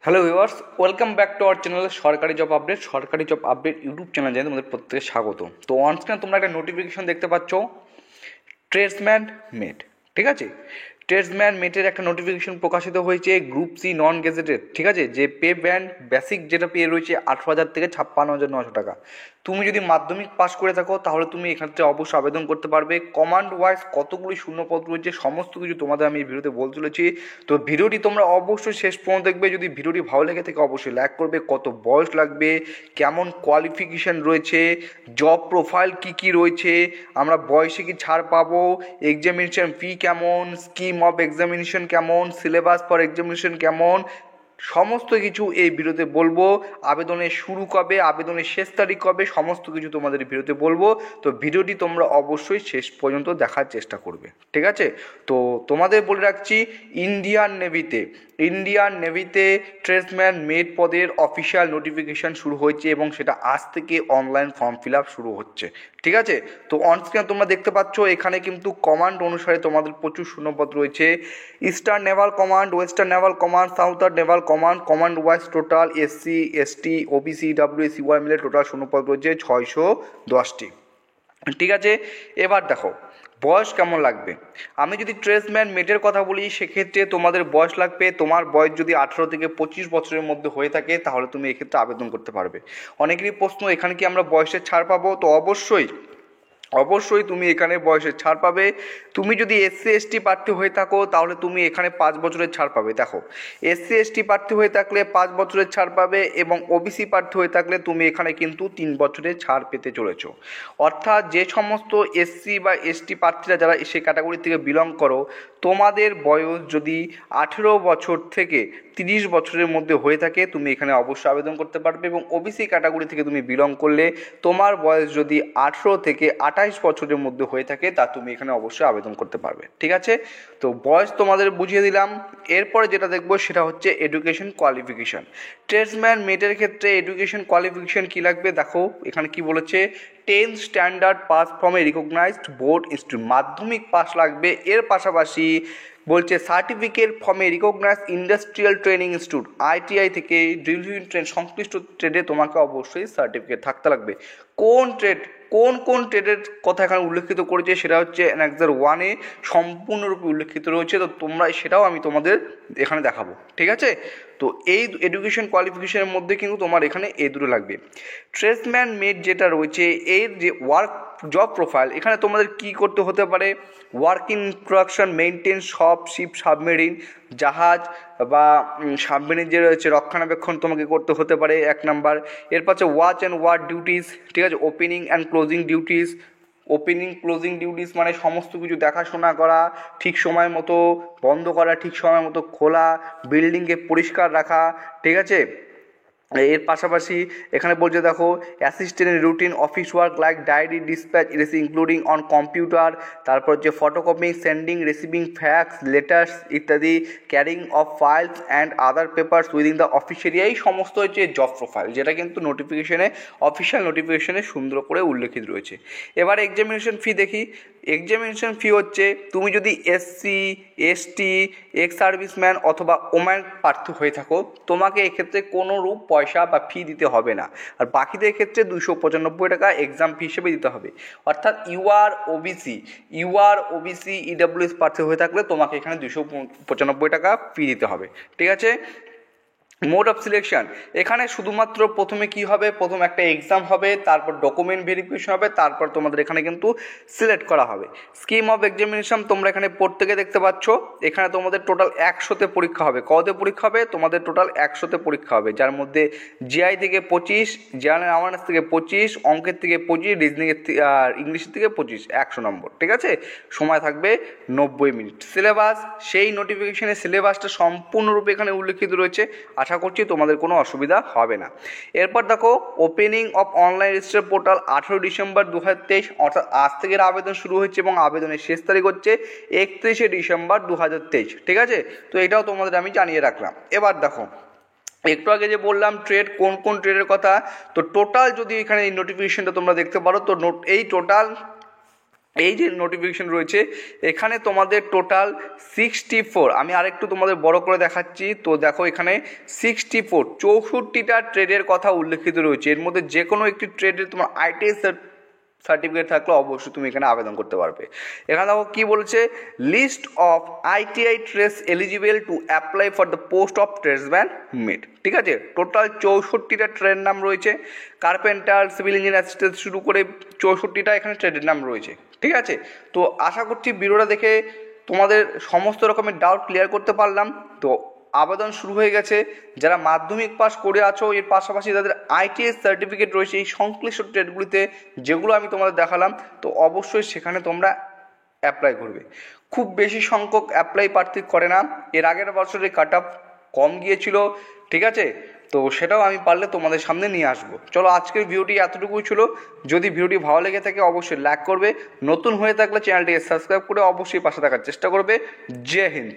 Hello viewers, welcome back to our channel সরকারি job update YouTube channel জানিয়ে তোমাদের প্রত্যেকে স্বাগত। তো অন স্ক্রিনে তোমরা একটা নোটিফিকেশন দেখতে পাচ্ছ, ট্রেডসম্যান মেট। ঠিক আছে, ট্রেডসম্যান মেটের একটা নোটিফিকেশন প্রকাশিত হয়েছে, গ্রুপ সি নন গেজেটেড। ঠিক আছে, যে পে ব্যান্ড বেসিক যেটা পে রয়েছে 18,000 থেকে 56,900 টাকা। তুমি যদি মাধ্যমিক পাস করে থাকো তাহলে তুমি এক্ষেত্রে অবশ্যই আবেদন করতে পারবে। কমান্ড ওয়াইজ কতগুলি শূন্যপদ রয়েছে সমস্ত কিছু তোমাদের আমি এই ভিডিওতে বলতে চলেছি। তো ভিডিওটি তোমরা অবশ্যই শেষ পর্যন্ত দেখবে। যদি ভিডিওটি ভালো লেগে থাকে অবশ্যই লাইক করবে। কত বয়স লাগবে, কেমন কোয়ালিফিকেশান রয়েছে, জব প্রোফাইল কি কি রয়েছে, আমরা বয়সে কি ছাড় পাবো, এক্সামিনেশন ফি কেমন, স্কিম অফ এক্সামিনেশন কেমন, সিলেবাস ফর এক্সামিনেশন কেমন, সমস্ত কিছু এই ভিডিওতে বলবো। আবেদনের শুরু কবে, আবেদনের শেষ তারিখ কবে, সমস্ত কিছু তোমাদের ভিডিওতে বলবো। তো ভিডিওটি তোমরা অবশ্যই শেষ পর্যন্ত দেখার চেষ্টা করবে। ঠিক আছে, তো তোমাদের বলে রাখছি, ইন্ডিয়ান নেভিতে ট্রেডসম্যান মেট পদের অফিসিয়াল নোটিফিকেশান শুরু হয়েছে এবং সেটা আজ থেকে অনলাইন ফর্ম ফিল আপ শুরু হচ্ছে। ঠিক আছে, তো অনস্ক্রিনে তোমরা দেখতে পাচ্ছ এখানে কিন্তু কমান্ড অনুসারে তোমাদের প্রচুর শূন্যপদ রয়েছে। Eastern Naval command, western Naval command, southern Naval command, command wise total SC ST OBC WS CY মিলে টোটাল শূন্যপদ রয়েছে 610টি। ঠিক আছে, এবার দেখো বয়স কেমন লাগবে। আমি যদি ট্রেডসম্যান মেটের কথা বলি সেক্ষেত্রে তোমাদের বয়স লাগবে, তোমার বয়স যদি 18 থেকে 25 বছরের মধ্যে হয়ে থাকে তাহলে তুমি এক্ষেত্রে আবেদন করতে পারবে। অনেকেরই প্রশ্ন, এখানে কি আমরা বয়সের ছাড় পাবো? তো অবশ্যই তুমি এখানে বয়সের ছাড় পাবে। তুমি যদি SC ST প্রার্থী হয়ে থাকো তাহলে তুমি এখানে 5 বছরের ছাড় পাবে। দেখো, SC ST প্রার্থী হয়ে থাকলে 5 বছরের ছাড় পাবে এবং OBC প্রার্থী হয়ে থাকলে তুমি এখানে কিন্তু 3 বছরের ছাড় পেতে চলেছো। অর্থাৎ যে সমস্ত SC বা ST প্রার্থীরা যারা সেই ক্যাটাগরি থেকে বিলং করো, তোমাদের বয়স যদি 18 বছর থেকে 30 বছরের মধ্যে হয়ে থাকে তুমি এখানে অবশ্যই আবেদন করতে পারবে। এবং OBC ক্যাটাগরি থেকে তুমি বিলং করলে তোমার বয়স যদি 18 থেকে 28 বছরের মধ্যে হয়ে থাকে তা তুমি এখানে অবশ্যই আবেদন করতে পারবে। ঠিক আছে, তো বয়স তোমাদের বুঝিয়ে দিলাম। এরপরে যেটা দেখবো সেটা হচ্ছে এডুকেশন কোয়ালিফিকেশান। ট্রেডসম্যান মেটের ক্ষেত্রে এডুকেশন কোয়ালিফিকেশান কী লাগবে দেখো, এখানে কি বলেছে, 10th standard pass from a recognized board institute, Madhyamik pass লাগবে। এর পাশাপাশি বলছে certificate from a recognize industrial training institute, ITI থেকে ড্রিলিং ট্রেন, সংশ্লিষ্ট ট্রেডে তোমাকে অবশ্যই সার্টিফিকেট থাকতে লাগবে। কোন ট্রেডের কথা এখানে উল্লেখিত করেছে সেটা হচ্ছে অ্যানেক্সার 1-এ সম্পূর্ণরূপে উল্লেখিত রয়েছে। তো তোমরা সেটাও আমি তোমাদের এখানে দেখাবো। ঠিক আছে, তো এই এডুকেশন কোয়ালিফিকেশনের মধ্যে কিন্তু তোমার এখানে এই দুটো লাগবে। ট্রেডসম্যান মেট যেটা রয়েছে এর যে জব প্রোফাইল, এখানে তোমাদের কি করতে হতে পারে, ওয়ার্কিং ইনস্ট্রাকশন মেনটেন সব শিপ সাবমেরিন, জাহাজ বা সাবমেরিন যে রয়েছে রক্ষণাবেক্ষণ তোমাকে করতে হতে পারে 1 নাম্বার। এর পাশে ওয়াচ অ্যান্ড ওয়ার্ড ডিউটিস। ঠিক আছে, ওপেনিং ক্লোজিং ডিউটিস মানে সমস্ত কিছু দেখাশোনা করা, ঠিক সময় মতো বন্ধ করা, ঠিক সময় মতো খোলা, বিল্ডিংকে পরিষ্কার রাখা। ঠিক আছে, এর পাশাপাশি এখানে বলছে দেখো, assistant routine office work like diary dispatch including on computer, তারপর হচ্ছে photocopying, sending, receiving fax, letters ইত্যাদি, carrying of files and other papers within the office area. এই সমস্ত হচ্ছে জব প্রোফাইল, যেটা কিন্তু অফিসিয়াল নোটিফিকেশনে সুন্দর করে উল্লেখিত রয়েছে। এবার এক্সামিনেশন ফি দেখি। এক্সামিনেশন ফি হচ্ছে, তুমি যদি SC ST এক্স সার্ভিসম্যান অথবা ওম্যান প্রার্থী হয়ে থাকো তোমাকে এক্ষেত্রে কোনো রূপ পয়সা বা ফি দিতে হবে না। আর বাকিদের ক্ষেত্রে 295 টাকা এক্সাম ফি হিসেবে দিতে হবে। অর্থাৎ OBC EWS প্রার্থী হয়ে থাকলে তোমাকে এখানে 295 টাকা ফি দিতে হবে। ঠিক আছে, মোড অফ সিলেকশন, এখানে শুধুমাত্র প্রথমে কি হবে, প্রথম একটা এক্সাম হবে, তারপর ডকুমেন্ট ভেরিফিকেশন হবে, তারপর তোমাদের এখানে কিন্তু সিলেক্ট করা হবে। স্কিম অফ এক্সামিনেশন তোমরা এখানে প্রত্যেকে দেখতে পাচ্ছ, এখানে তোমাদের টোটাল 100তে পরীক্ষা হবে। কতে পরীক্ষা হবে, তোমাদের টোটাল 100তে পরীক্ষা হবে, যার মধ্যে GI থেকে 25, জেনারেল অ্যাওয়ারনেস থেকে 25, অঙ্কের থেকে 25, রিজনিংয়ের আর ইংলিশের থেকে 25, 100 নম্বর। ঠিক আছে, সময় থাকবে 90 মিনিট। সিলেবাস, সেই নোটিফিকেশনের সিলেবাসটা সম্পূর্ণরূপে এখানে উল্লেখিত রয়েছে, আশা করছি তোমাদের কোনো অসুবিধা হবে না। এরপর দেখো, opening of online register portal 18 December 2023, অর্থাৎ আজ থেকে আবেদন শুরু হচ্ছে এবং আবেদনের শেষ তারিখ হচ্ছে 31শে ডিসেম্বর 2023। ঠিক আছে, তো এটাও তোমাদের আমি জানিয়ে রাখলাম। এবার দেখো, একটু আগে যে বললাম ট্রেড, কোন ট্রেডের কথা, তো টোটাল যদি এখানে এই নোটিফিকেশনটা তোমরা দেখতে পারো, তো এই টোটাল এই যে নোটিফিকেশন রয়েছে এখানে তোমাদের টোটাল 64, আমি আরেকটু তোমাদের বড় করে দেখাচ্ছি। তো দেখো এখানে 64টা ট্রেডের কথা উল্লেখিত রয়েছে। এর মধ্যে যে কোনো একটি ট্রেডের তোমার আইটিআই সার্টিফিকেট থাকলে অবশ্যই তুমি এখানে আবেদন করতে পারবে। এখানে দেখো কী বলছে, list of ITI trades eligible to apply for the post of tradesman mate. ঠিক আছে, টোটাল 64টা ট্রেড নাম রয়েছে। কার্পেন্টার, সিভিল ইঞ্জিনিয়ার অ্যাসিস্ট্যান্ট শুরু করে 64টা এখানে ট্রেডের নাম রয়েছে। ঠিক আছে, তো আশা করছি ভিডিওটা দেখে তোমাদের সমস্ত রকমের ডাউট ক্লিয়ার করতে পারলাম। তো আবেদন শুরু হয়ে গেছে। যারা মাধ্যমিক পাস করে আছো, এর পাশাপাশি যাদের আইটিআই সার্টিফিকেট রয়েছে এই সংশ্লিষ্ট ট্রেডগুলিতে যেগুলো আমি তোমাদের দেখালাম, তো অবশ্যই সেখানে তোমরা অ্যাপ্লাই করবে। খুব বেশি সংখ্যক অ্যাপ্লাই প্রার্থী করে না, এর আগের বছরে কাট অফ কম গিয়েছিল। ঠিক আছে, তো সেটাও আমি পারলে তোমাদের সামনে নিয়ে আসবো। চলো আজকের ভিডিওটি এতটুকুই ছিল। যদি ভিডিওটি ভালো লেগে থাকে অবশ্যই লাইক করবে, নতুন হয়ে থাকলে চ্যানেলটিকে সাবস্ক্রাইব করে অবশ্যই পাশে থাকার চেষ্টা করবে। জয় হিন্দ।